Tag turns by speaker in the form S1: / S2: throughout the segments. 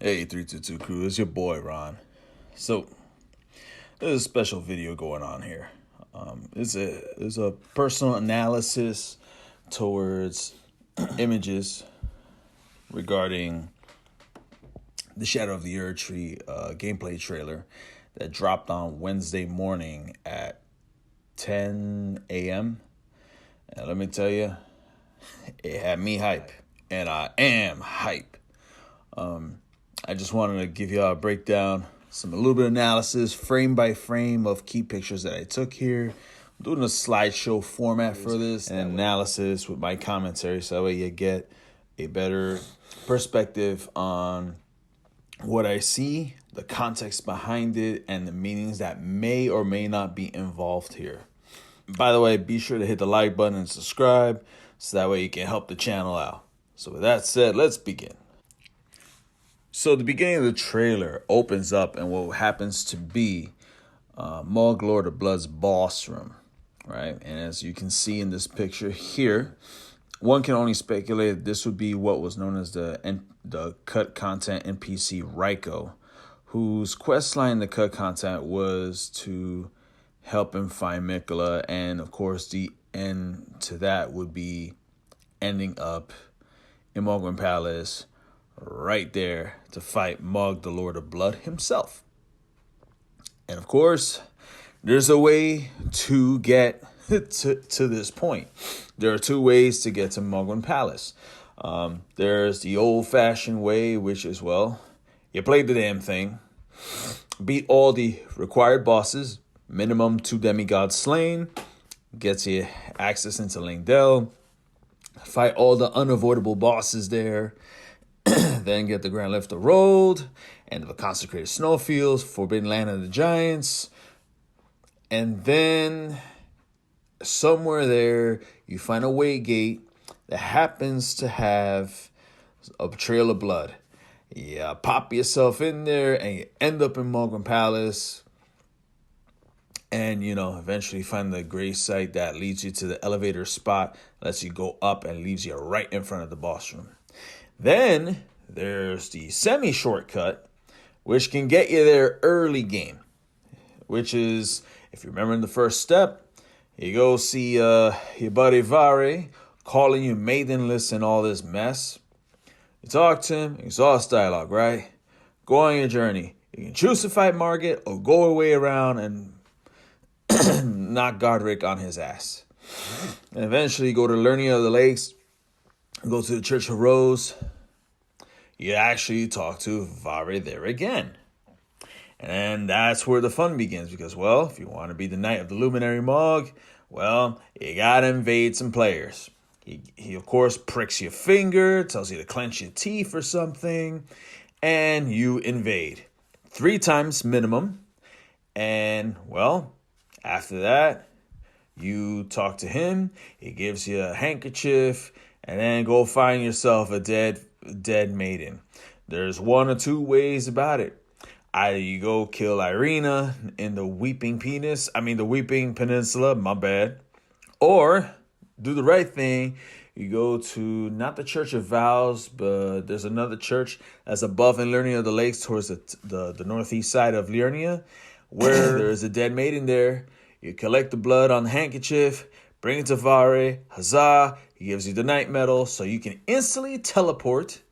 S1: Hey, 322 crew, it's your boy Ron. So, there's a special video going on here. It's a personal analysis towards images regarding the Shadow of the Erdtree gameplay trailer that dropped on Wednesday morning at 10 a.m. And let me tell you, it had me hype, and I am hype. I just wanted to give y'all a breakdown, a little bit of analysis, frame by frame of key pictures that I took here. I'm doing a slideshow format for this, and analysis with my commentary, so that way you get a better perspective on what I see, the context behind it, and the meanings that may or may not be involved here. By the way, be sure to hit the like button and subscribe, so that way you can help the channel out. So with that said, let's begin. So the beginning of the trailer opens up in what happens to be Mohg Lord of Blood's boss room, right? And as you can see in this picture here, one can only speculate that this would be what was known as the cut content NPC Rhico, whose quest line in the cut content was to help him find Miquella, and of course the end to that would be ending up in Mohgwyn Palace, right there to fight Mohg, the Lord of Blood himself. And of course, there's a way to get to this point. There are two ways to get to Mohgwyn Palace. There's the old-fashioned way, which is, well, you play the damn thing, beat all the required bosses, minimum 2 demigods slain, gets you access into Langdell, fight all the unavoidable bosses there, then get the Grand Lift of Road, and the Consecrated Snowfields, Forbidden Land of the Giants, and then somewhere there you find a way gate that happens to have a trail of blood. You pop yourself in there and you end up in Mohgwyn Palace, and eventually find the grave site that leads you to the elevator spot, lets you go up and leaves you right in front of the boss room. Then there's the semi-shortcut, which can get you there early game, which is, if you remember in the first step, you go see your buddy Vare calling you maidenless and all this mess. You talk to him, exhaust dialogue, right? Go on your journey. You can choose to fight Margit or go away around and knock Godric on his ass. And eventually go to Learning of the Lakes, go to the Church of Rose. You actually talk to Vare there again. And that's where the fun begins, because, well, if you want to be the Knight of the Luminary Mohg, well, you got to invade some players. He, of course, pricks your finger, tells you to clench your teeth or something, and you invade. 3 times minimum. And, well, after that, you talk to him, he gives you a handkerchief, and then go find yourself a dead maiden. There's 1 or 2 ways about it. Either you go kill Irina in the Weeping Peninsula, my bad. Or do the right thing. You go to not the Church of Vows, but there's another church that's above in Learning of the Lakes towards the northeast side of Liurnia, where there's a dead maiden there. You collect the blood on the handkerchief, bring it to Vare, huzzah, he gives you the Knight Medal, so you can instantly teleport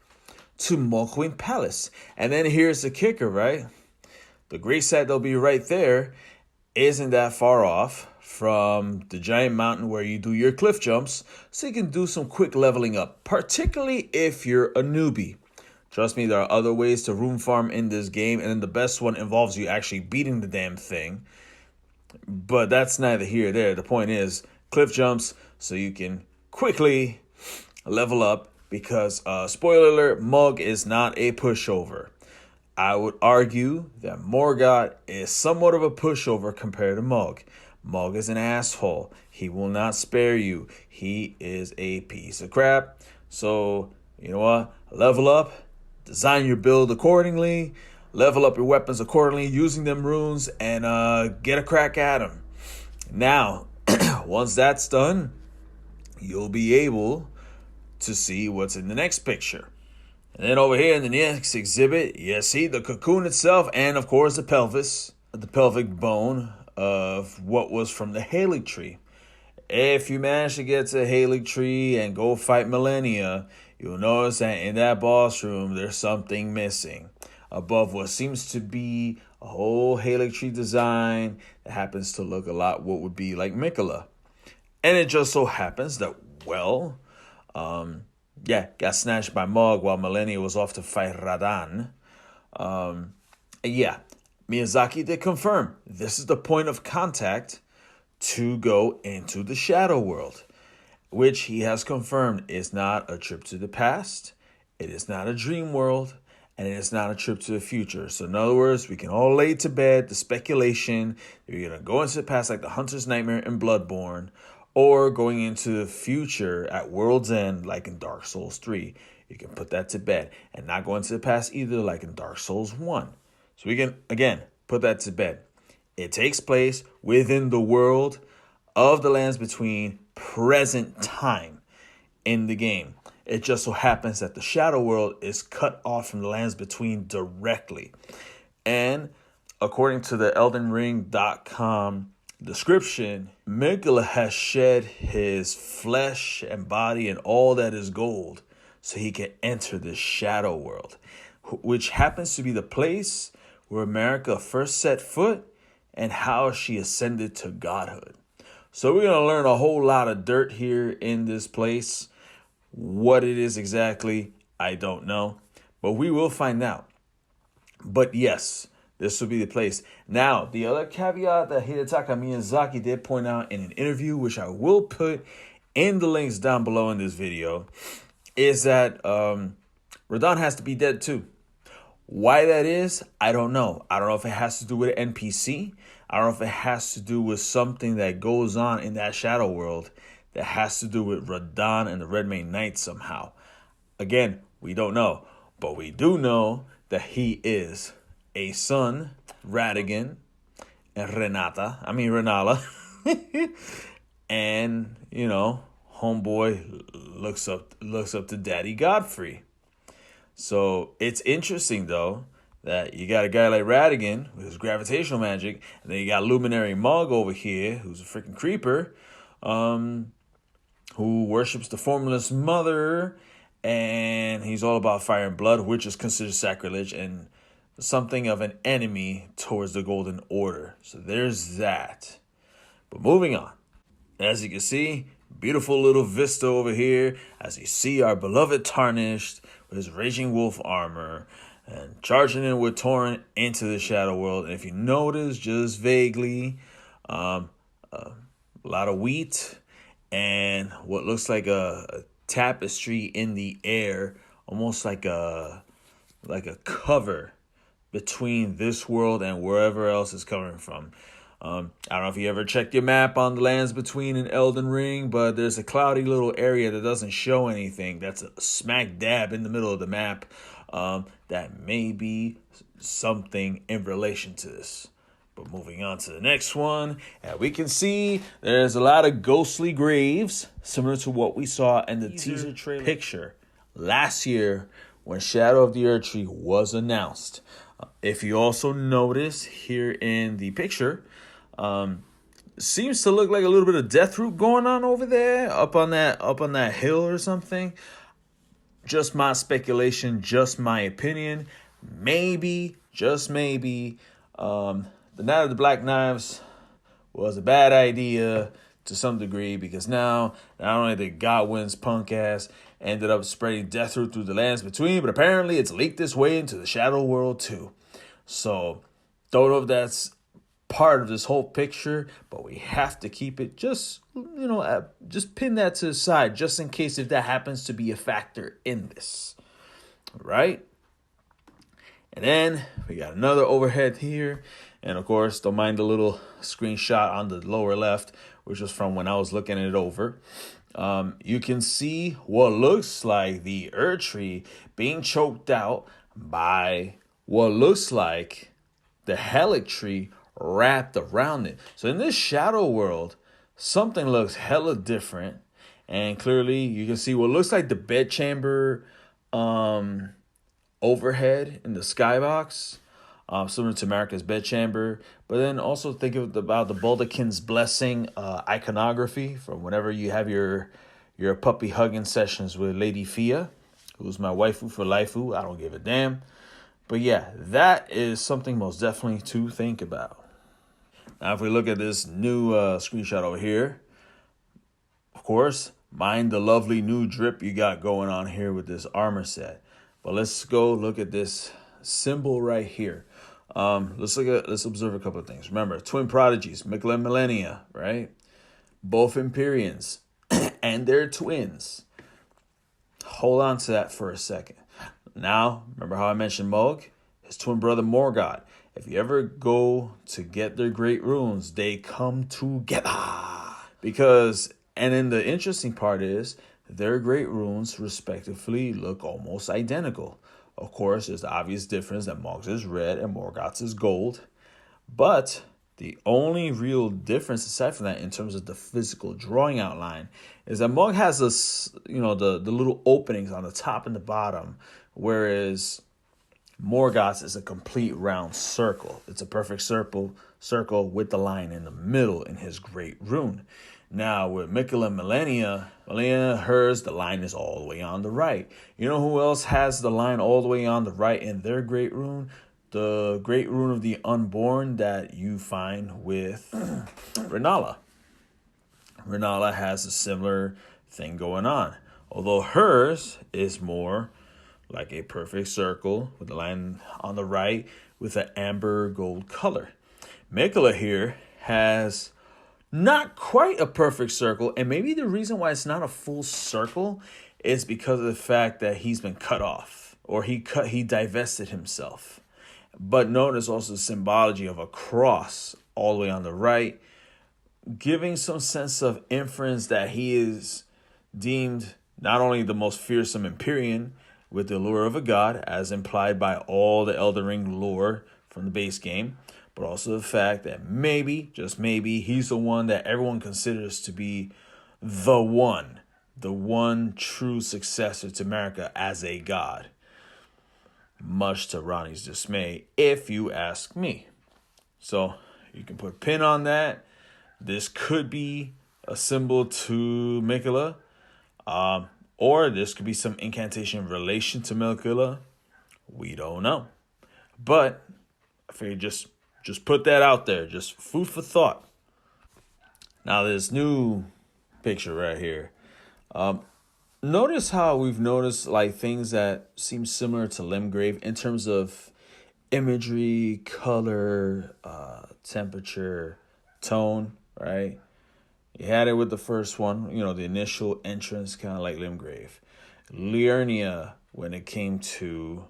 S1: to Mohgwyn Palace. And then here's the kicker, right? The great site that'll be right there isn't that far off from the giant mountain where you do your cliff jumps, so you can do some quick leveling up, particularly if you're a newbie. Trust me, there are other ways to rune farm in this game, and then the best one involves you actually beating the damn thing. But that's neither here nor there. The point is cliff jumps so you can quickly level up, because, spoiler alert, Mohg is not a pushover. I would argue that Morgott is somewhat of a pushover compared to Mohg. Mohg is an asshole. He will not spare you. He is a piece of crap. So, you know what? Level up, design your build accordingly, level up your weapons accordingly, using them runes, and get a crack at them. Now, once that's done, you'll be able to see what's in the next picture. And then over here in the next exhibit, you see the cocoon itself and, of course, the pelvis, the pelvic bone of what was from the Haligtree. If you manage to get to Haligtree and go fight Millennia, you'll notice that in that boss room, there's something missing. Above what seems to be a whole Haligtree design that happens to look a lot what would be like Miquella. And it just so happens that, well, got snatched by Mohg while Millennia was off to fight Radahn. Miyazaki did confirm this is the point of contact to go into the shadow world, which he has confirmed is not a trip to the past, it is not a dream world, and it is not a trip to the future. So in other words, we can all lay to bed the speculation that you're going to go into the past like the Hunter's Nightmare in Bloodborne, or going into the future at World's End like in Dark Souls 3. You can put that to bed, and not go into the past either like in Dark Souls 1. So we can, again, put that to bed. It takes place within the world of the Lands Between present time in the game. It just so happens that the Shadow World is cut off from the Lands Between directly. And according to the EldenRing.com description, Miquella has shed his flesh and body and all that is gold so he can enter the Shadow World, which happens to be the place where America first set foot and how she ascended to godhood. So we're going to learn a whole lot of dirt here in this place. What it is exactly, I don't know, but we will find out. But yes, this will be the place. Now, the other caveat that Hidetaka Miyazaki did point out in an interview, which I will put in the links down below in this video, is that Radahn has to be dead too. Why that is, I don't know. I don't know if it has to do with an NPC. I don't know if it has to do with something that goes on in that shadow world that has to do with Radahn and the Redmane Knights somehow. Again, we don't know. But we do know that he is a son, Radigan, and Renala. And, you know, homeboy looks up to Daddy Godfrey. So it's interesting, though, that you got a guy like Radigan with his gravitational magic, and then you got Luminary Mohg over here, who's a freaking creeper, who worships the Formless Mother, and he's all about fire and blood, which is considered sacrilege and something of an enemy towards the Golden Order. So there's that. But moving on. As you can see, beautiful little vista over here, as you see our beloved Tarnished with his Raging Wolf armor and charging in with Torrent into the Shadow World. And if you notice, just vaguely, a lot of wheat and what looks like a tapestry in the air, almost like a cover between this world and wherever else it's coming from. I don't know if you ever checked your map on the Lands Between in Elden Ring, but there's a cloudy little area that doesn't show anything. That's a smack dab in the middle of the map. That may be something in relation to this. But moving on to the next one, we can see there's a lot of ghostly graves, similar to what we saw in the teaser trailer picture last year when Shadow of the Erdtree was announced. If you also notice here in the picture, seems to look like a little bit of Deathroot going on over there, up on that hill or something. Just my speculation, just my opinion. Maybe, just maybe, the Night of the Black Knives was a bad idea to some degree, because now not only did Godwin's punk ass ended up spreading Deathroot through the Lands Between, but apparently it's leaked this way into the Shadow World too. So don't know if that's part of this whole picture, but we have to keep it just pin that to the side just in case if that happens to be a factor in this. Right? And then we got another overhead here. And of course, don't mind the little screenshot on the lower left, which was from when I was looking it over. You can see what looks like the Erdtree being choked out by what looks like the Haligtree wrapped around it. So in this shadow world, something looks hella different. And clearly you can see what looks like the bedchamber overhead in the skybox, similar to Marika's bedchamber. But then also think about the Baldachin's Blessing iconography from whenever you have your puppy hugging sessions with Lady Fia, who's my waifu for lifeu. I don't give a damn. But yeah, that is something most definitely to think about. Now, if we look at this new screenshot over here, of course, mind the lovely new drip you got going on here with this armor set. But let's go look at this symbol right here. Let's observe a couple of things. Remember, twin prodigies, Miquella and Millennia, right? Both Empyreans and their twins. Hold on to that for a second. Now, remember how I mentioned Mohg? His twin brother Morgott. If you ever go to get their great runes, they come together. And then the interesting part is, their great runes respectively look almost identical. Of course, there's the obvious difference that Mohg's is red and Morgott's is gold. But the only real difference aside from that in terms of the physical drawing outline is that Mohg has this, the little openings on the top and the bottom, whereas Morgott's is a complete round circle. It's a perfect circle with the line in the middle in his great rune. Now, with Miquella and Millennia, hers, the line is all the way on the right. You know who else has the line all the way on the right in their great rune? The great rune of the unborn that you find with Rhinos. Rhinos has a similar thing going on, although hers is more like a perfect circle with the line on the right with an amber gold color. Miquella here has not quite a perfect circle, and maybe the reason why it's not a full circle is because of the fact that he's been cut off, or he divested himself. But notice also the symbology of a cross all the way on the right, giving some sense of inference that he is deemed not only the most fearsome Empyrean with the allure of a god, as implied by all the Elden Ring lore from the base game, but also the fact that maybe, just maybe, he's the one that everyone considers to be the one true successor to Marika as a god. Much to Ronnie's dismay, if you ask me. So you can put a pin on that. This could be a symbol to Miquella, or this could be some incantation in relation to Miquella. We don't know. But I figured just put that out there. Just food for thought. Now this new picture right here. Notice how we've noticed like things that seem similar to Limgrave in terms of imagery, color, temperature, tone, right? You had it with the first one, the initial entrance, kind of like Limgrave. Liurnia, when it came to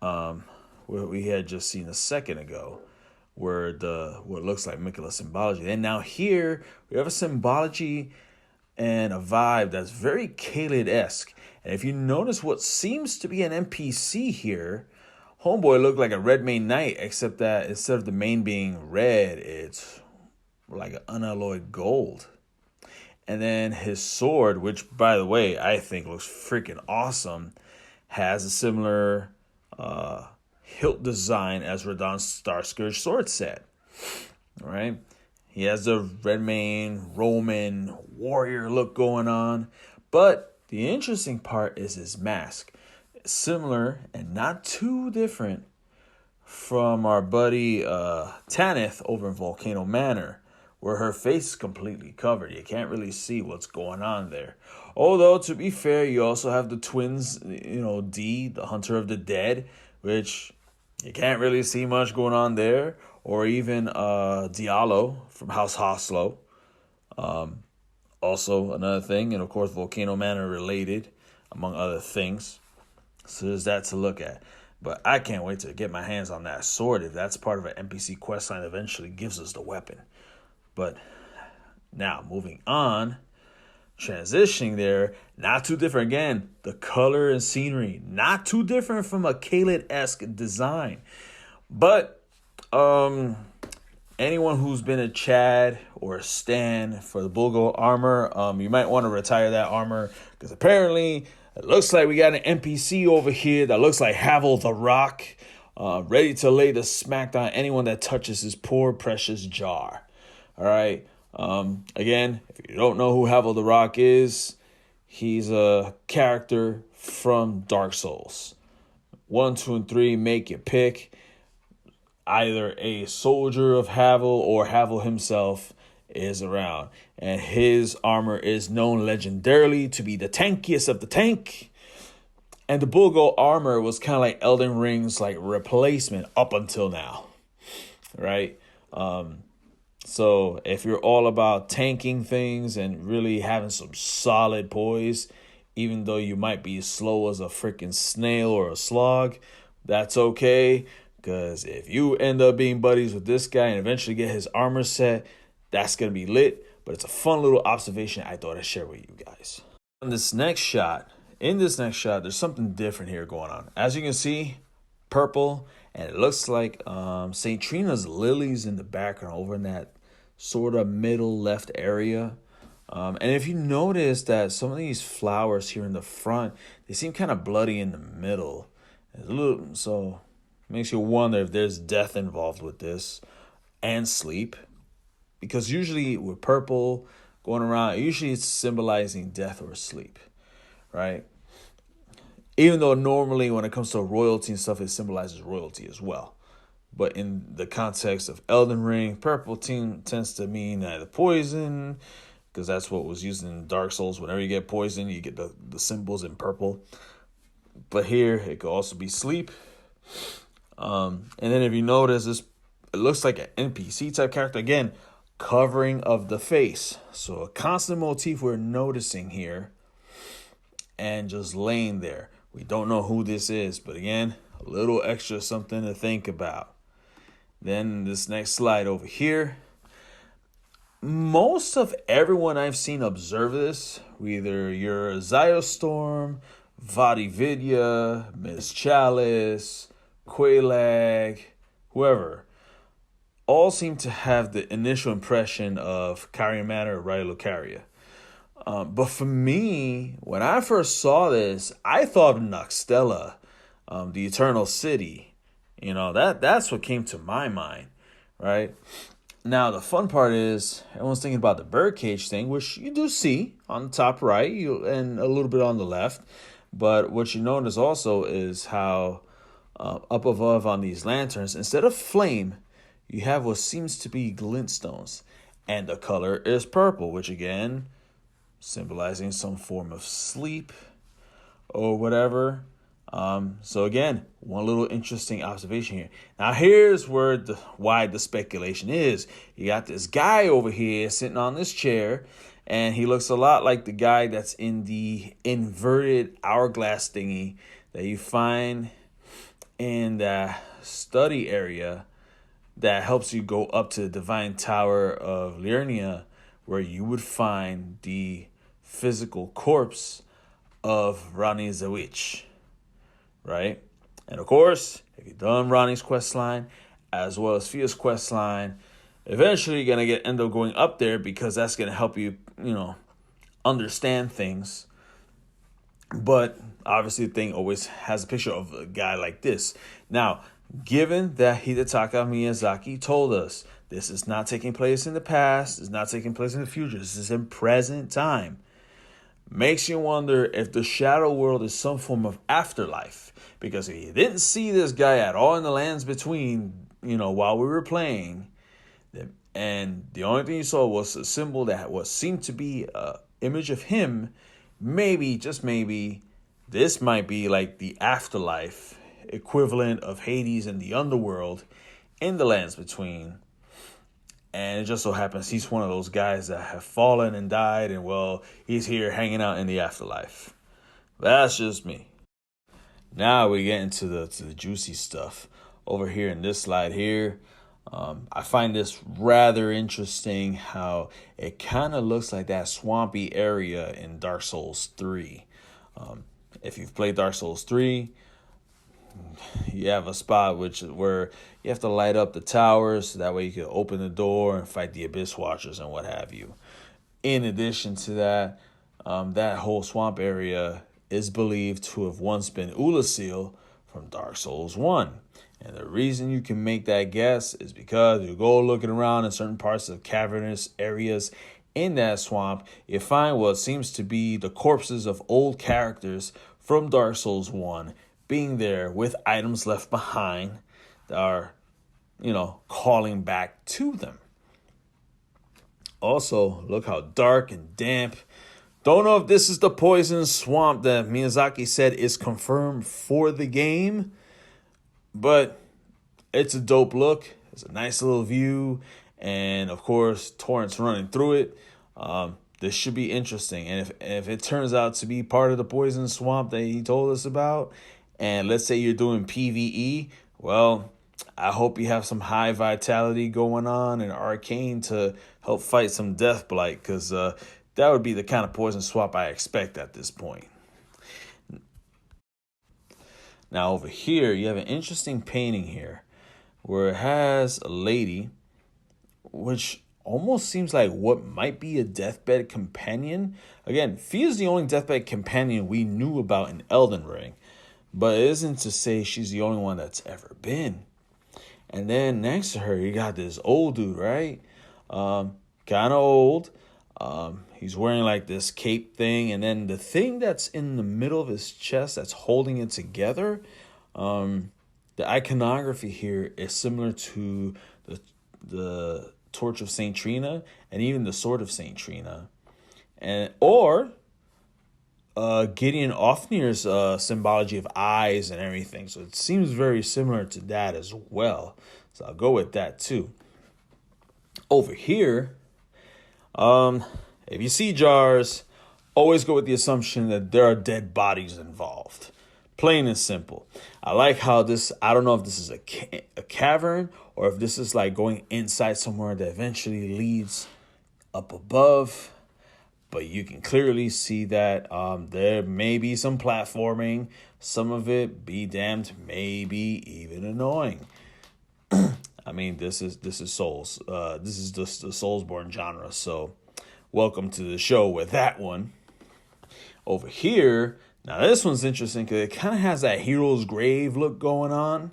S1: what we had just seen a second ago, where what looks like Miquella symbology. And now here, we have a symbology and a vibe that's very Caelid-esque. And if you notice what seems to be an NPC here, Homeboy looked like a red mane knight, except that instead of the mane being red, it's like an unalloyed gold. And then his sword, which, by the way, I think looks freaking awesome, has a similar hilt design as Radahn's Star Scourge sword set. All right. He has the red mane, Roman, warrior look going on. But the interesting part is his mask. Similar and not too different from our buddy Tanith over in Volcano Manor, where her face is completely covered. You can't really see what's going on there. Although, to be fair, you also have the twins, D, the Hunter of the Dead, which you can't really see much going on there. Or even Diallo from House Hoslow. Also another thing, and of course Volcano Manor related, among other things. So there's that to look at. But I can't wait to get my hands on that sword if that's part of an NPC questline eventually gives us the weapon. But now, moving on, transitioning there, not too different. Again, the color and scenery, not too different from a Caelid-esque design. But anyone who's been a Chad or a Stan for the Bulgo armor, you might want to retire that armor because apparently It looks like we got an NPC over here that looks like Havel The Rock, ready to lay the smack on anyone that touches his poor precious jar. All right. Again, if you don't know who Havel The Rock is, he's a character from Dark Souls. 1, 2, and 3, make your pick. Either a soldier of Havel or Havel himself is around. And his armor is known legendarily to be the tankiest of the tank. And the Bulgo armor was kind of like Elden Ring's like replacement up until now. Right? So if you're all about tanking things and really having some solid poise, even though you might be slow as a freaking snail or a slog, that's okay. Because if you end up being buddies with this guy and eventually get his armor set, that's going to be lit. But it's a fun little observation I thought I'd share with you guys. In this next shot, there's something different here going on. As you can see, purple, and it looks like St. Trina's Lillies in the background over in that sort of middle left area. And if you notice that some of these flowers here in the front, they seem kind of bloody in the middle. So makes you wonder if there's death involved with this and sleep. Because usually with purple going around, usually it's symbolizing death or sleep, right? Even though normally when it comes to royalty and stuff, it symbolizes royalty as well. But in the context of Elden Ring, purple tends to mean either poison, because that's what was used in Dark Souls. Whenever you get poison, you get the symbols in purple. But here, it could also be sleep. And then if you notice, it looks like an NPC type character. Again, covering of the face. So a constant motif we're noticing here and just laying there. We don't know who this is, but again, a little extra something to think about. Then this next slide over here. Most of everyone I've seen observe this, whether you're Zyostorm, Vadividya, Miss Chalice, Qualag, whoever, all seem to have the initial impression of Carian Manor or Rhilocaria. But for me, when I first saw this, I thought of Nokstella, the Eternal City. You know, that's what came to my mind, right? Now, the fun part is everyone's thinking about the birdcage thing, which you do see on the top right and a little bit on the left. But what you notice also is how up above on these lanterns, instead of flame, you have what seems to be glintstones. And the color is purple, which again, symbolizing some form of sleep or whatever. So again, one little interesting observation here. Now here's where why the speculation is. You got this guy over here sitting on this chair, and he looks a lot like the guy that's in the inverted hourglass thingy that you find in the study area that helps you go up to the Divine Tower of Liurnia, where you would find the physical corpse of Ranni the Witch. Right? And of course, if you've done Ranni's quest line, as well as Fia's quest line, eventually you're going to end up going up there because that's going to help you, understand things. But obviously the thing always has a picture of a guy like this. Now, given that Hidetaka Miyazaki told us this is not taking place in the past, it's not taking place in the future, this is in present time, makes you wonder if the shadow world is some form of afterlife. Because if you didn't see this guy at all in the lands between, while we were playing, and the only thing you saw was a symbol that seemed to be an image of him, maybe, just maybe, this might be like the afterlife equivalent of Hades and the underworld in the lands between. And it just so happens he's one of those guys that have fallen and died, and well, he's here hanging out in the afterlife. That's just me. Now we get into the juicy stuff. Over here in this slide here, I find this rather interesting how it kind of looks like that swampy area in Dark Souls 3. If you've played Dark Souls 3, you have a spot where you have to light up the towers so that way you can open the door and fight the Abyss Watchers and what have you. In addition to that, that whole swamp area is believed to have once been Ulasil from Dark Souls 1. And the reason you can make that guess is because you go looking around in certain parts of cavernous areas in that swamp, you find what seems to be the corpses of old characters from Dark Souls 1 being there with items left behind that are, calling back to them. Also, look how dark and damp. Don't know if this is the poison swamp that Miyazaki said is confirmed for the game, but it's a dope look. It's a nice little view, and of course, torrents running through it. This should be interesting, and if it turns out to be part of the poison swamp that he told us about, and let's say you're doing PvE, well, I hope you have some high vitality going on in Arcane to help fight some Deathblight, because that would be the kind of poison swap I expect at this point. Now over here, you have an interesting painting here where it has a lady, which almost seems like what might be a deathbed companion. Again, Fia's the only deathbed companion we knew about in Elden Ring, but it isn't to say she's the only one that's ever been. And then next to her, you got this old dude, right? Kind of old. He's wearing like this cape thing. And then the thing that's in the middle of his chest that's holding it together, the iconography here is similar to the Torch of Saint Trina and even the Sword of Saint Trina. Or Gideon Ofnir's symbology of eyes and everything. So it seems very similar to that as well. So I'll go with that too. Over here, if you see jars, always go with the assumption that there are dead bodies involved. Plain and simple. I like how this, I don't know if this is a cavern or if this is like going inside somewhere that eventually leads up above. But you can clearly see that there may be some platforming. Some of it, be damned, maybe even annoying. I mean, this is Souls. This is just the SoulsBorne genre. So welcome to the show with that one. Over here, now this one's interesting because it kind of has that hero's grave look going on.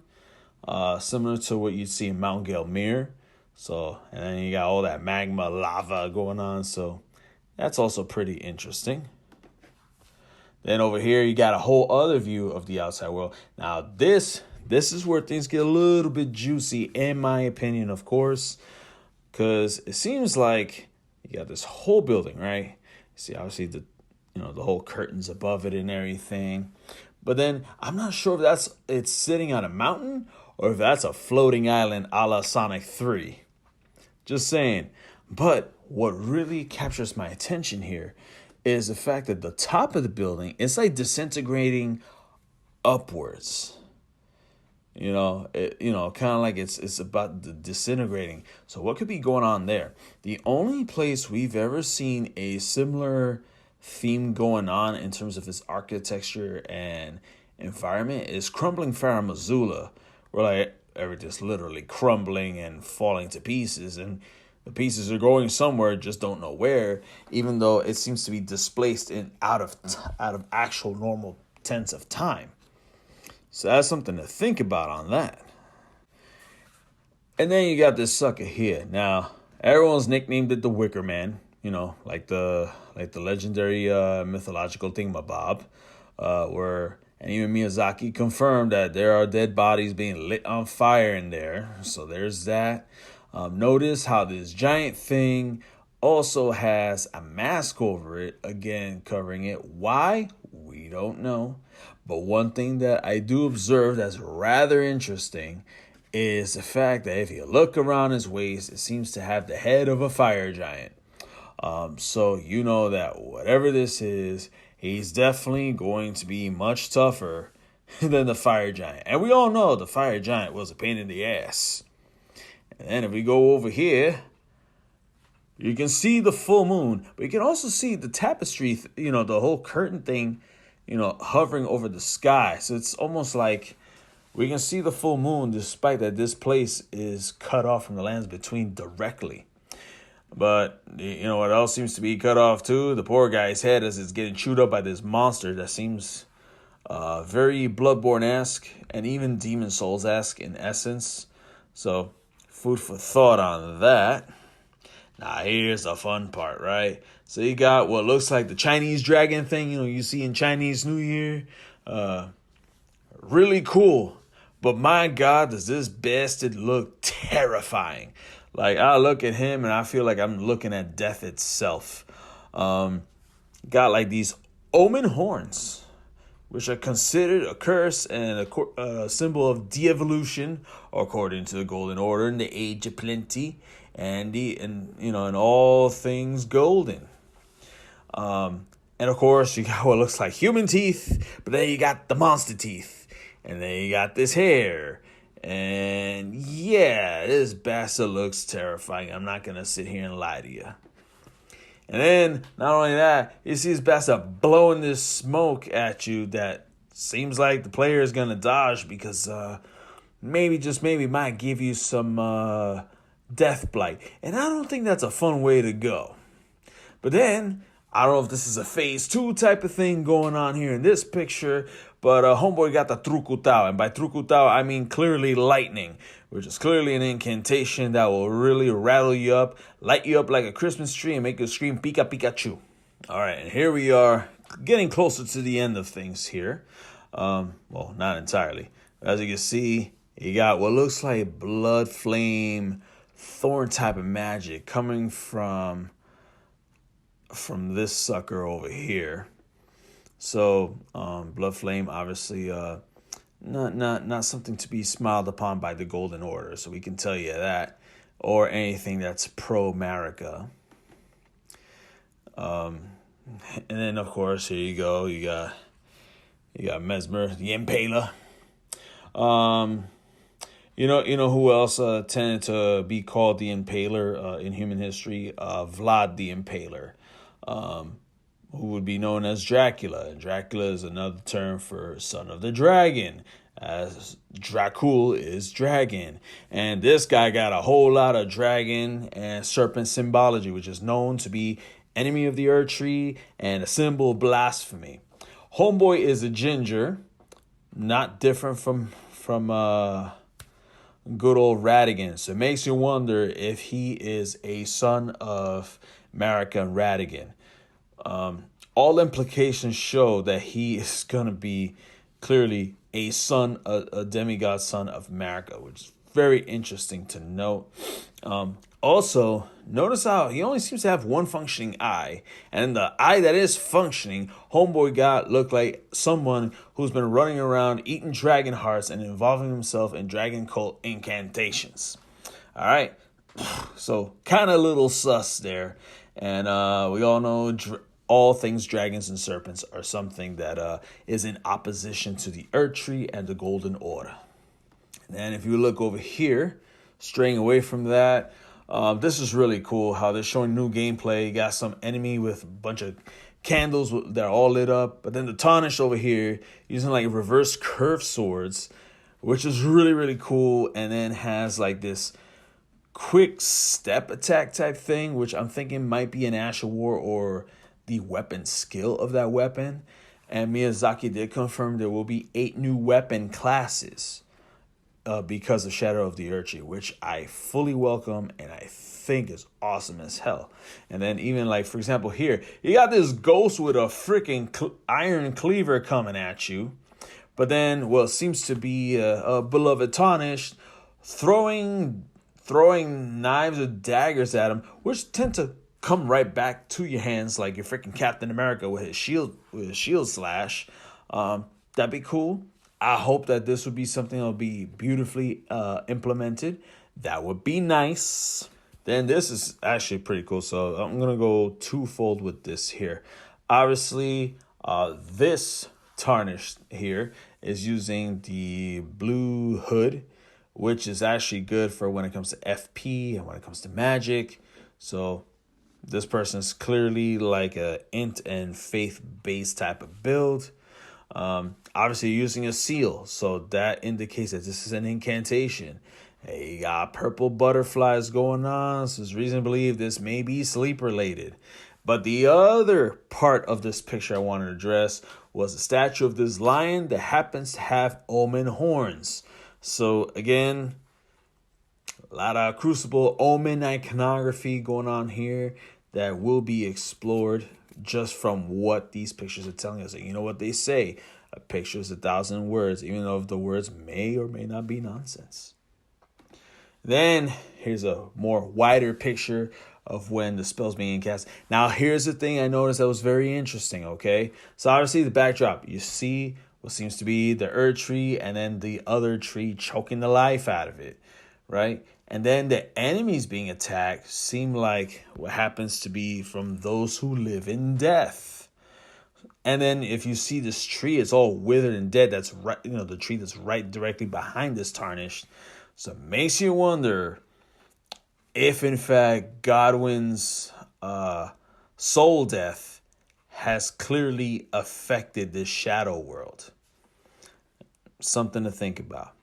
S1: Similar to what you'd see in Mount Gelmir. So, and then you got all that magma lava going on. So that's also pretty interesting. Then over here, you got a whole other view of the outside world. Now, this is where things get a little bit juicy, in my opinion, of course, because it seems like you got this whole building, right? See, obviously, the whole curtains above it and everything. But then I'm not sure if it's sitting on a mountain or if that's a floating island a la Sonic 3. Just saying. But what really captures my attention here is the fact that the top of the building is like disintegrating upwards. Kind of like it's about the disintegrating. So what could be going on there? The only place we've ever seen a similar theme going on in terms of its architecture and environment is crumbling Farum Azula, where like everything's literally crumbling and falling to pieces, and the pieces are going somewhere, just don't know where, even though it seems to be displaced in out of actual normal tense of time. So that's something to think about on that. And then you got this sucker here. Now, everyone's nicknamed it the Wicker Man, like the legendary mythological thingamabob, and even Miyazaki confirmed that there are dead bodies being lit on fire in there. So there's that. Notice how this giant thing also has a mask over it, again covering it. Why? We don't know. But one thing that I do observe that's rather interesting is the fact that if you look around his waist, it seems to have the head of a fire giant. So you know that whatever this is, he's definitely going to be much tougher than the fire giant. And we all know the fire giant was a pain in the ass. And then if we go over here, you can see the full moon, but you can also see the tapestry, the whole curtain thing, hovering over the sky. So it's almost like we can see the full moon despite that this place is cut off from the lands between directly. But you know what else seems to be cut off too? The poor guy's head as it's getting chewed up by this monster that seems very Bloodborne-esque and even Demon Souls-esque in essence. So, food for thought on that. Now, here's the fun part, right? So you got what looks like the Chinese dragon thing, you see in Chinese New Year. Really cool. But my God, does this bastard look terrifying. Like, I look at him and I feel like I'm looking at death itself. Got like these Omen horns, which are considered a curse and a symbol of de-evolution, according to the Golden Order in the Age of Plenty, and all things golden. And of course, you got what looks like human teeth, but then you got the monster teeth, and then you got this hair. And yeah, this bastard looks terrifying. I'm not going to sit here and lie to you. And then, not only that, you see this bastard blowing this smoke at you that seems like the player is going to dodge because maybe might give you some Deathblight. And I don't think that's a fun way to go. But then, I don't know if this is a phase 2 type of thing going on here in this picture, but homeboy got the Trucutao, and by Trucutao I mean clearly lightning, which is clearly an incantation that will really rattle you up, light you up like a Christmas tree, and make you scream Pika Pikachu. All right, and here we are getting closer to the end of things here. Well, not entirely. As you can see, you got what looks like blood flame, thorn type of magic coming from this sucker over here. So blood flame, obviously not something to be smiled upon by the Golden Order, so we can tell you that, or anything that's pro-America. And then of course here you go, you got Messmer, the Impaler. You know who else tended to be called the Impaler in human history? Vlad the Impaler. Who would be known as Dracula. And Dracula is another term for son of the dragon, as Dracul is dragon. And this guy got a whole lot of dragon and serpent symbology, which is known to be enemy of the Erdtree and a symbol of blasphemy. Homeboy is a ginger, not different from good old Radahn. So it makes you wonder if he is a son of Marika and Radahn. All implications show that he is going to be clearly a son, a demigod son of Marika, which is very interesting to note. Also, notice how he only seems to have one functioning eye, and the eye that is functioning, homeboy got looked like someone who's been running around eating dragon hearts and involving himself in dragon cult incantations. All right, so kind of a little sus there. And we all know all things dragons and serpents are something that is in opposition to the Erdtree and the Golden Order. And then if you look over here, straying away from that, this is really cool how they're showing new gameplay. You got some enemy with a bunch of candles that are all lit up. But then the Tarnished over here using like reverse curve swords, which is really, really cool. And then has like this quick step attack type thing, which I'm thinking might be an Ash of War or the weapon skill of that weapon. And Miyazaki did confirm there will be 8 new weapon classes because of Shadow of the Erdtree, which I fully welcome and I think is awesome as hell. And then even like, for example, here, you got this ghost with a freaking iron cleaver coming at you. But then, well, it seems to be a beloved Tarnished throwing knives or daggers at him, which tend to come right back to your hands like your freaking Captain America with his shield slash. That'd be cool. I hope that this would be something that will be beautifully implemented. That would be nice. Then this is actually pretty cool. So I'm going to go twofold with this here. Obviously, this Tarnished here is using the blue hood, which is actually good for when it comes to FP and when it comes to magic. So this person is clearly like a int and faith-based type of build. Obviously using a seal, so that indicates that this is an incantation. Hey, you got purple butterflies going on, so there's reason to believe this may be sleep related. But the other part of this picture I wanted to address was a statue of this lion that happens to have Omen horns. So again, a lot of Crucible Omen iconography going on here that will be explored just from what these pictures are telling us. And you know what they say, a picture is 1,000 words, even though the words may or may not be nonsense. Then here's a more wider picture of when the spell's being cast. Now here's the thing I noticed that was very interesting, okay? So obviously the backdrop, you see what seems to be the Erdtree and then the other tree choking the life out of it, right? And then the enemies being attacked seem like what happens to be from those who live in death. And then if you see this tree, it's all withered and dead. That's right, the tree that's right directly behind this tarnished. So it makes you wonder if, in fact, Godwin's soul death has clearly affected this shadow world. Something to think about.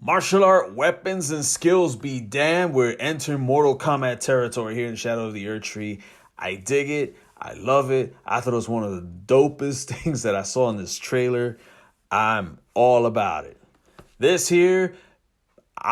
S1: Martial art weapons and skills be damned. We're entering Mortal Kombat territory here in Shadow of the Erdtree. I dig it. I love it. I thought it was one of the dopest things that I saw in this trailer. I'm all about it. This here,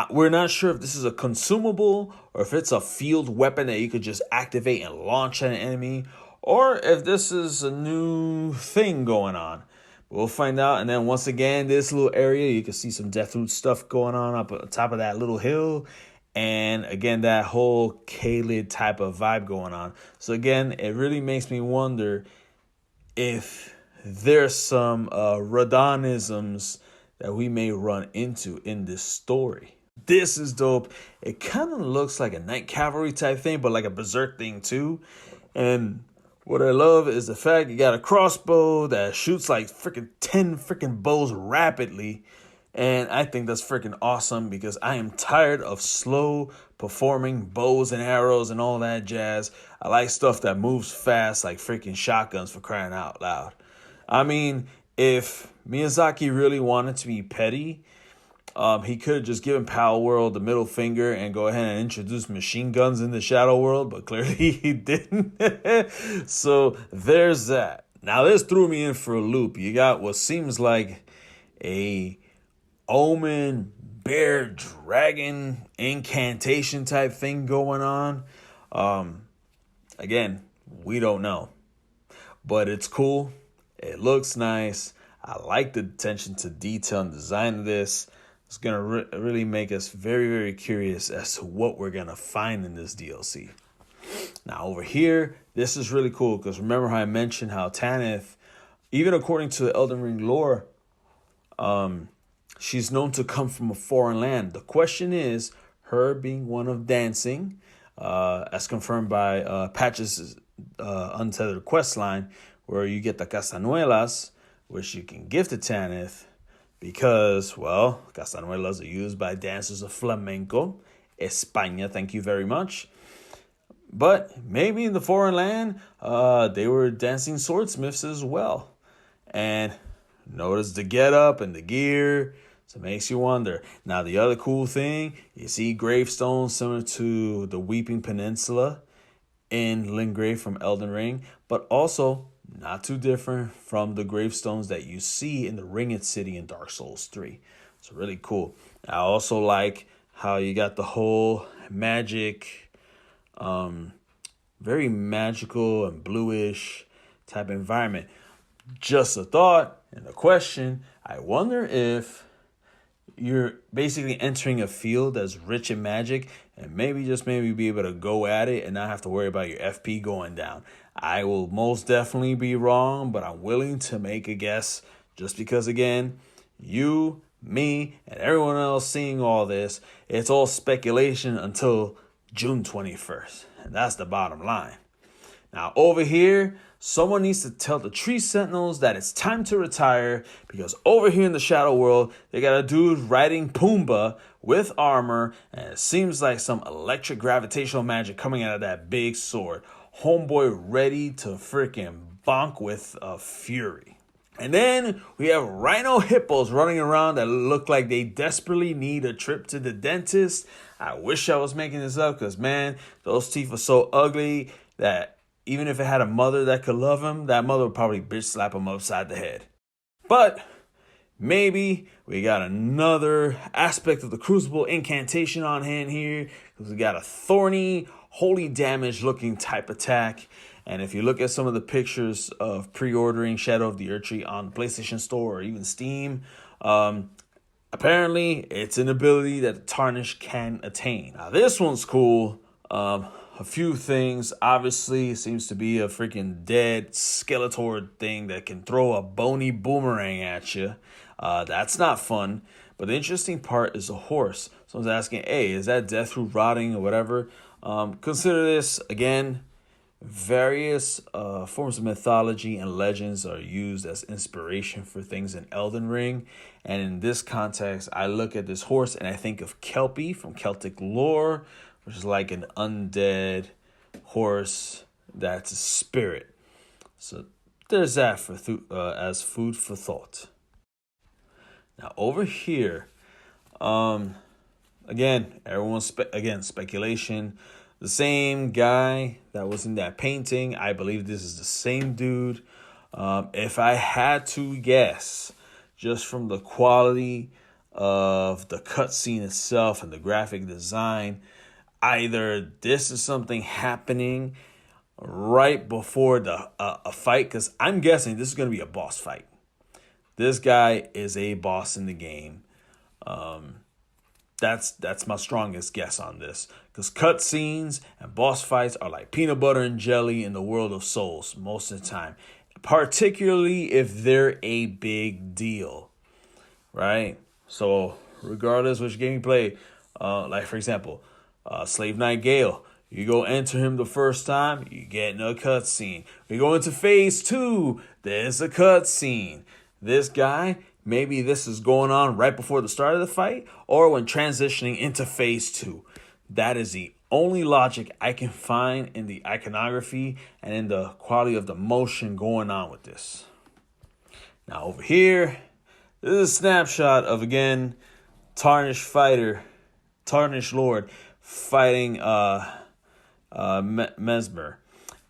S1: we're not sure if this is a consumable or if it's a field weapon that you could just activate and launch at an enemy, or if this is a new thing going on. We'll find out. And then once again, this little area, you can see some Deathroot stuff going on up at the top of that little hill. And again, that whole Caelid type of vibe going on. So again, it really makes me wonder if there's some Radahnisms that we may run into in this story. This is dope. It kind of looks like a Night Cavalry type thing, but like a Berserk thing too. And what I love is the fact you got a crossbow that shoots like freaking 10 freaking bows rapidly. And I think that's freaking awesome because I am tired of slow performing bows and arrows and all that jazz. I like stuff that moves fast like freaking shotguns, for crying out loud. I mean, if Miyazaki really wanted to be petty, he could have just given Pal World the middle finger and go ahead and introduce machine guns in the Shadow World, but clearly he didn't. So there's that. Now this threw me in for a loop. You got what seems like a Omen bear dragon incantation type thing going on. Again, we don't know, but it's cool. It looks nice. I like the attention to detail and design of this. It's going to really make us very, very curious as to what we're going to find in this DLC. Now, over here, this is really cool because remember how I mentioned how Tanith, even according to the Elden Ring lore, she's known to come from a foreign land. The question is, her being one of dancing, as confirmed by Patch's Untethered quest line, where you get the castanuelas, which you can give to Tanith, because, well, castanuelas are used by dancers of flamenco. España, thank you very much. But maybe in the foreign land, they were dancing swordsmiths as well. And notice the getup and the gear. So it makes you wonder. Now, the other cool thing, you see gravestones similar to the Weeping Peninsula in Lingrave from Elden Ring, but also not too different from the gravestones that you see in the Ringed City in Dark Souls 3. It's really cool. I also like how you got the whole magic, very magical and bluish type environment. Just a thought and a question. I wonder if you're basically entering a field that's rich in magic and maybe be able to go at it and not have to worry about your FP going down. I will most definitely be wrong, but I'm willing to make a guess just because, again, you, me, and everyone else seeing all this, it's all speculation until June 21st. And that's the bottom line. Now, over here, someone needs to tell the Tree Sentinels that it's time to retire because over here in the Shadow World, they got a dude riding Pumbaa with armor, and it seems like some electric gravitational magic coming out of that big sword. Homeboy ready to freaking bonk with a fury. And then we have rhino hippos running around that look like they desperately need a trip to the dentist. I wish I was making this up because, man, those teeth are so ugly that even if it had a mother that could love him, that mother would probably bitch slap him upside the head. But maybe we got another aspect of the Crucible incantation on hand here because we got a thorny, holy damage looking type attack. And if you look at some of the pictures of pre-ordering Shadow of the Erdtree on the PlayStation Store or even Steam, apparently it's an ability that the Tarnish can attain. Now this one's cool. A few things. Obviously, it seems to be a freaking dead Skeletor thing that can throw a bony boomerang at you. That's not fun. But the interesting part is the horse. Someone's asking, hey, is that Deathroot rotting or whatever? Consider this, again, various forms of mythology and legends are used as inspiration for things in Elden Ring. And in this context, I look at this horse and I think of Kelpie from Celtic lore, which is like an undead horse that's a spirit. So there's that for as food for thought. Now over here, again, everyone's speculation. The same guy that was in that painting, I believe this is the same dude. If I had to guess, just from the quality of the cutscene itself and the graphic design, either this is something happening right before the a fight, because I'm guessing this is going to be a boss fight. This guy is a boss in the game. That's my strongest guess on this, because cutscenes and boss fights are like peanut butter and jelly in the world of Souls most of the time, particularly if they're a big deal, right? So regardless which game you play, like for example, Slave Knight Gale, you go enter him the first time, you get in a cutscene. We go into phase 2, there's a cutscene. This guy, maybe this is going on right before the start of the fight or when transitioning into phase 2. That is the only logic I can find in the iconography and in the quality of the motion going on with this. Now over here, this is a snapshot of, again, Tarnished Lord fighting Messmer.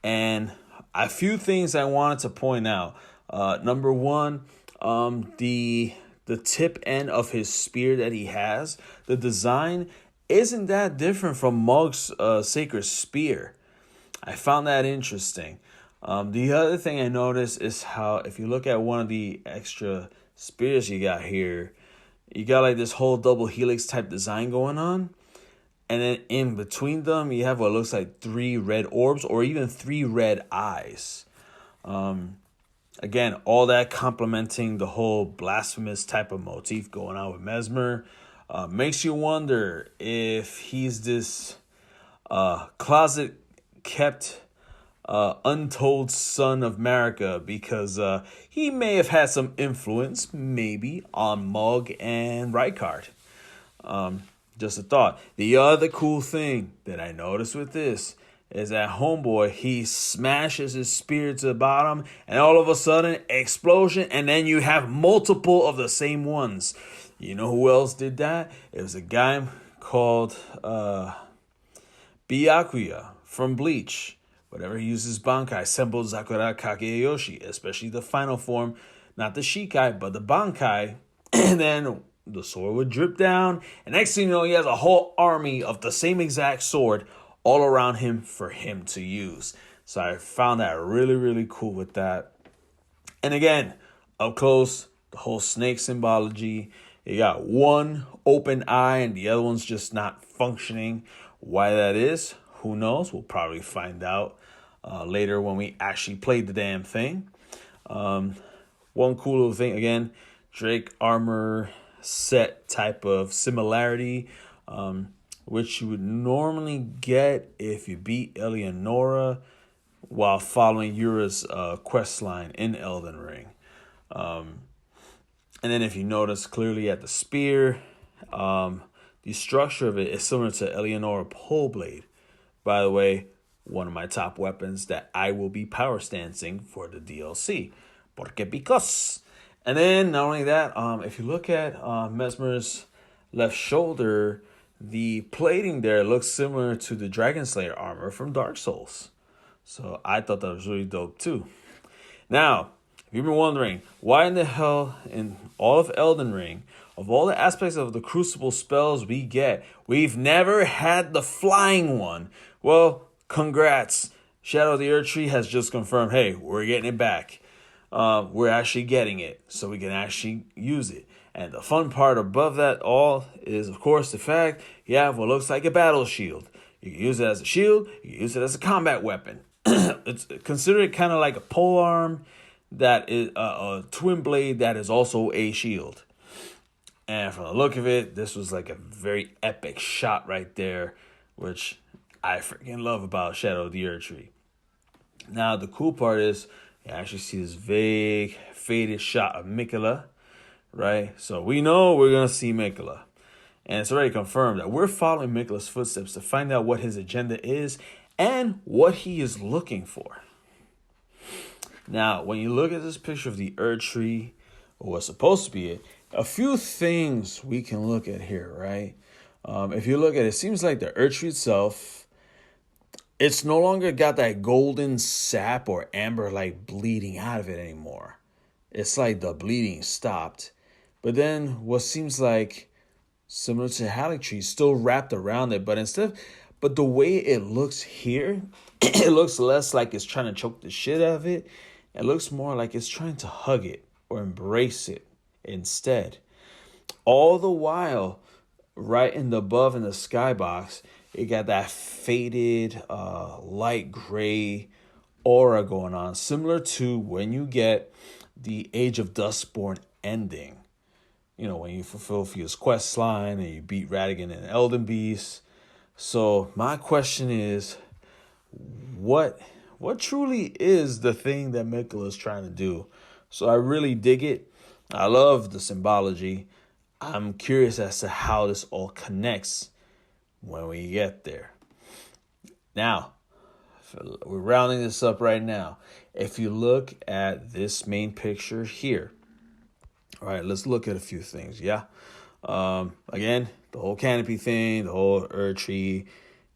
S1: And a few things I wanted to point out. Number one, the tip end of his spear that he has, the design isn't that different from Mohg's sacred spear. I found that interesting. The other thing I noticed is how, if you look at one of the extra spears you got here, you got like this whole double helix type design going on. And then in between them, you have what looks like 3 red orbs or even 3 red eyes. Again, all that complementing the whole blasphemous type of motif going on with Messmer. Makes you wonder if he's this closet-kept, untold son of Marika, because he may have had some influence, maybe, on Mohg and Radahn. Just a thought. The other cool thing that I noticed with this is that homeboy, he smashes his spear to the bottom, and all of a sudden, explosion, and then you have multiple of the same ones. You know who else did that? It was a guy called Byakuya from Bleach. Whenever he uses Bankai, Senbou Zakura Kageyoshi, especially the final form, not the Shikai, but the Bankai, and then the sword would drip down, and next thing you know, he has a whole army of the same exact sword all around him for him to use. So I found that really, really cool with that. And again, up close, the whole snake symbology. You got one open eye and the other one's just not functioning. Why that is, who knows? We'll probably find out later when we actually play the damn thing. One cool little thing, again, Drake armor set type of similarity, which you would normally get if you beat Eleonora while following Yura's quest line in Elden Ring. And then if you notice clearly at the spear, the structure of it is similar to Eleonora Pole Blade. By the way, one of my top weapons that I will be power stancing for the DLC. Porque because. And then, not only that, if you look at Messmer's left shoulder, the plating there looks similar to the Dragon Slayer armor from Dark Souls. So I thought that was really dope too. Now, if you've been wondering, why in the hell in all of Elden Ring, of all the aspects of the Crucible spells we get, we've never had the flying one? Well, congrats. Shadow of the Erdtree has just confirmed, hey, we're getting it back. We're actually getting it, so we can actually use it. And the fun part above that all is, of course, the fact you have what looks like a battle shield. You can use it as a shield, you can use it as a combat weapon. It's considered kind of like a pole arm that is a twin blade that is also a shield. And from the look of it, this was like a very epic shot right there, which I freaking love about Shadow of the Erdtree. Now, the cool part is you actually see this vague, faded shot of Miquella, right? So we know we're going to see Miquella. And it's already confirmed that we're following Miquella's footsteps to find out what his agenda is and what he is looking for. Now, when you look at this picture of the Erdtree, or what's supposed to be it, a few things we can look at here, right? If you look at it, it seems like the Erdtree itself, it's no longer got that golden sap or amber like bleeding out of it anymore. It's like the bleeding stopped. But then what seems like similar to Haligtree still wrapped around it, but the way it looks here, it looks less like it's trying to choke the shit out of it. It looks more like it's trying to hug it or embrace it instead. All the while, right in the above in the skybox, it got that faded light gray aura going on, similar to when you get the Age of Duskborn ending. You know, when you fulfill Fia's quest line and you beat Radagon and Elden Beast. So my question is, what truly is the thing that Miquella is trying to do? So I really dig it. I love the symbology. I'm curious as to how this all connects when we get there. Now, we're rounding this up right now. If you look at this main picture here, all right, let's look at a few things, yeah? Again, the whole canopy thing, the whole Erdtree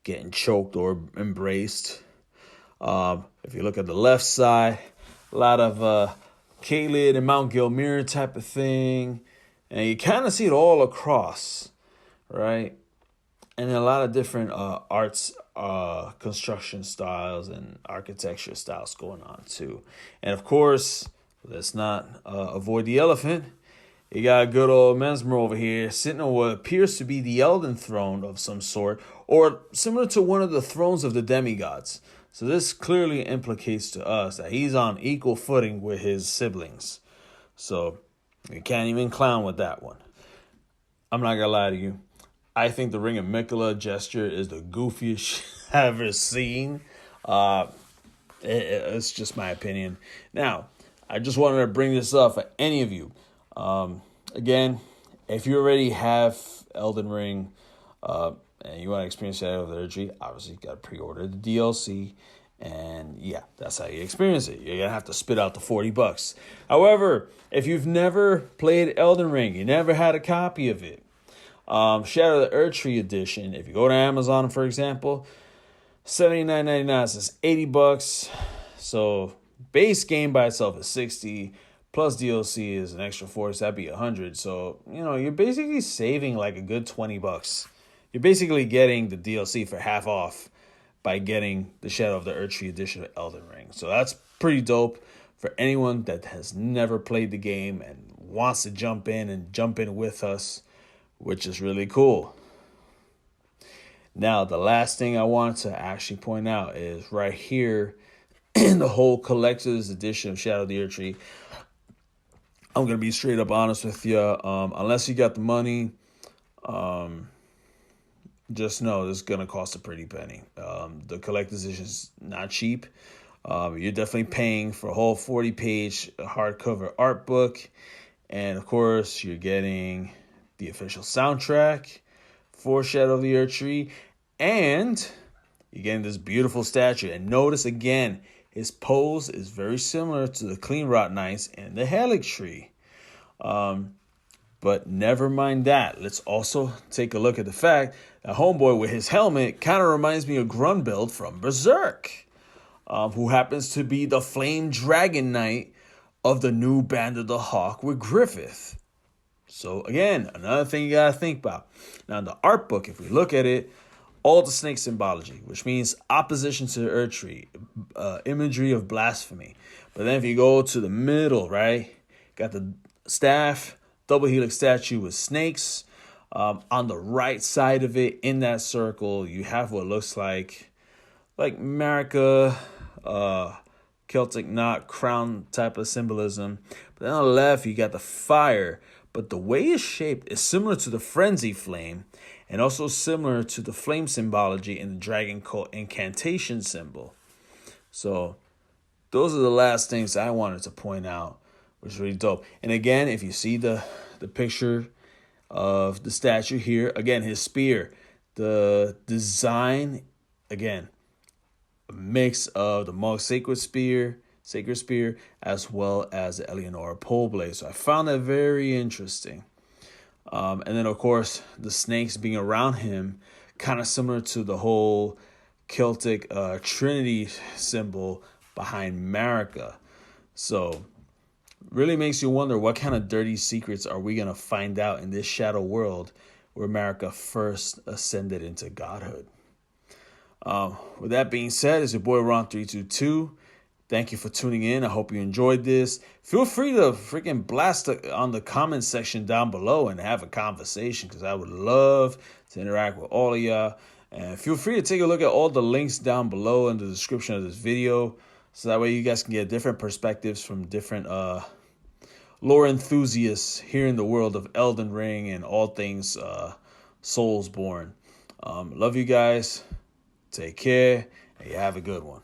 S1: getting choked or embraced. If you look at the left side, a lot of Caelid and Mount Gilmir type of thing. And you kind of see it all across, right? And a lot of different arts, construction styles and architecture styles going on too. And of course, let's not avoid the elephant. You got good old Messmer over here sitting on what appears to be the Elden Throne of some sort, or similar to one of the thrones of the demigods. So this clearly implicates to us that he's on equal footing with his siblings. So you can't even clown with that one. I'm not gonna lie to you. I think the Ring of Miquella gesture is the goofiest shit I've ever seen. It's just my opinion. Now, I just wanted to bring this up for any of you. Again, if you already have Elden Ring and you want to experience Shadow of the Erdtree, obviously you got to pre-order the DLC. And yeah, that's how you experience it. You're going to have to spit out the $40. However, if you've never played Elden Ring, you never had a copy of it, Shadow of the Erdtree edition, if you go to Amazon, for example, $79.99 says $80. So base game by itself is $60, plus DLC is an extra $40, so that'd be $100. So, you know, you're basically saving like a good $20. You're basically getting the DLC for half off by getting the Shadow of the Erdtree edition of Elden Ring. So that's pretty dope for anyone that has never played the game and wants to jump in with us, which is really cool. Now, the last thing I want to actually point out is right here in the whole collector's edition of Shadow of the Erdtree. I'm going to be straight up honest with you. Unless you got the money, just know this is going to cost a pretty penny. The collector's edition is not cheap. You're definitely paying for a whole 40-page hardcover art book. And, of course, you're getting the official soundtrack for Shadow of the Erdtree. And you're getting this beautiful statue. And notice, again, his pose is very similar to the Clean Rot Knights and the Haligtree. But never mind that. Let's also take a look at the fact that Homeboy with his helmet kind of reminds me of Grunbild from Berserk, who happens to be the Flame Dragon Knight of the new Band of the Hawk with Griffith. So again, another thing you gotta think about. Now in the art book, if we look at it, all the snake symbology, which means opposition to the Erdtree, imagery of blasphemy. But then if you go to the middle, right, got the staff, double helix statue with snakes. On the right side of it, in that circle, you have what looks like Marika, Celtic knot, crown type of symbolism. But then on the left, you got the fire. But the way it's shaped is similar to the frenzy flame, and also similar to the flame symbology in the Dragon Cult incantation symbol. So those are the last things I wanted to point out, which is really dope. And again, if you see the picture of the statue here, again, his spear, the design, again, a mix of the Mohg sacred spear, as well as the Eleonora pole blade. So I found that very interesting. And then, of course, the snakes being around him, kind of similar to the whole Celtic Trinity symbol behind Marika. So really makes you wonder what kind of dirty secrets are we going to find out in this shadow world where Marika first ascended into godhood. With that being said, it's your boy Ron322. Thank you for tuning in. I hope you enjoyed this. Feel free to freaking blast on the comment section down below and have a conversation, because I would love to interact with all of y'all. And feel free to take a look at all the links down below in the description of this video, so that way you guys can get different perspectives from different lore enthusiasts here in the world of Elden Ring and all things SoulsBorne. Love you guys. Take care, and you have a good one.